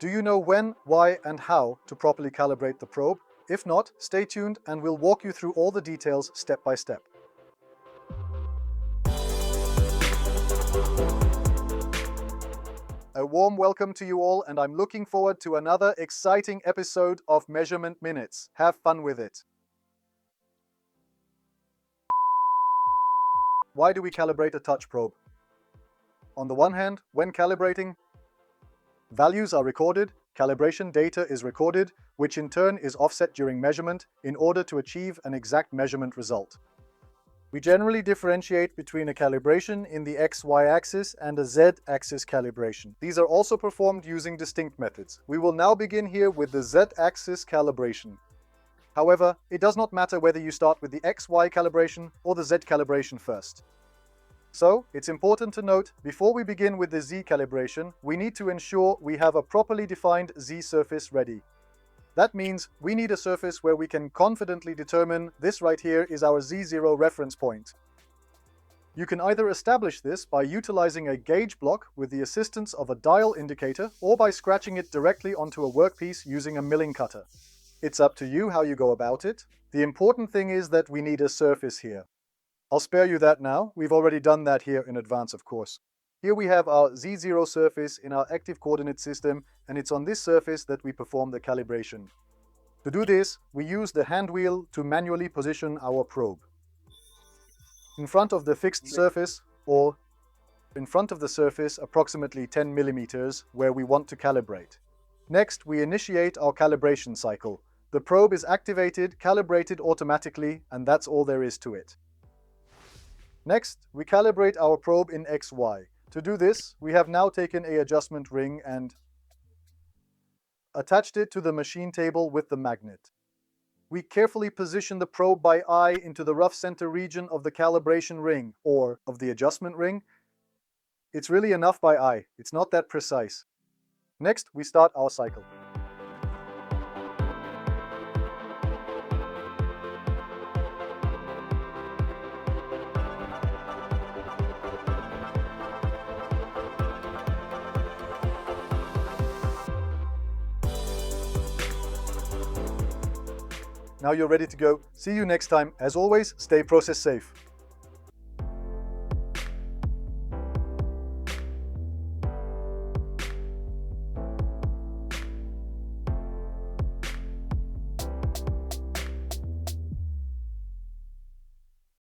Do you know when, why, and how to properly calibrate the probe? If not, stay tuned and we'll walk you through all the details step by step. A warm welcome to you all, and I'm looking forward to another exciting episode of Measurement Minutes. Have fun with it. Why do we calibrate a touch probe? On the one hand, when calibrating, values are recorded, calibration data is recorded, which in turn is offset during measurement in order to achieve an exact measurement result. We generally differentiate between a calibration in the X-Y axis and a Z-axis calibration. These are also performed using distinct methods. We will now begin here with the Z-axis calibration. However, it does not matter whether you start with the XY calibration or the Z calibration first. So, it's important to note, before we begin with the Z calibration, we need to ensure we have a properly defined Z surface ready. That means we need a surface where we can confidently determine this right here is our Z0 reference point. You can either establish this by utilizing a gauge block with the assistance of a dial indicator or by scratching it directly onto a workpiece using a milling cutter. It's up to you how you go about it. The important thing is that we need a surface here. I'll spare you that now. We've already done that here in advance, of course. Here we have our Z0 surface in our active coordinate system, and it's on this surface that we perform the calibration. To do this, we use the hand wheel to manually position our probe in front of the fixed surface, or in front of the surface approximately 10 millimeters where we want to calibrate. Next, we initiate our calibration cycle. The probe is activated, calibrated automatically, and that's all there is to it. Next, we calibrate our probe in XY. To do this, we have now taken an adjustment ring and attached it to the machine table with the magnet. We carefully position the probe by eye into the rough center region of the calibration ring, or of the adjustment ring. It's really enough by eye, it's not that precise. Next, we start our cycle. Now you're ready to go. See you next time. As always, stay process safe.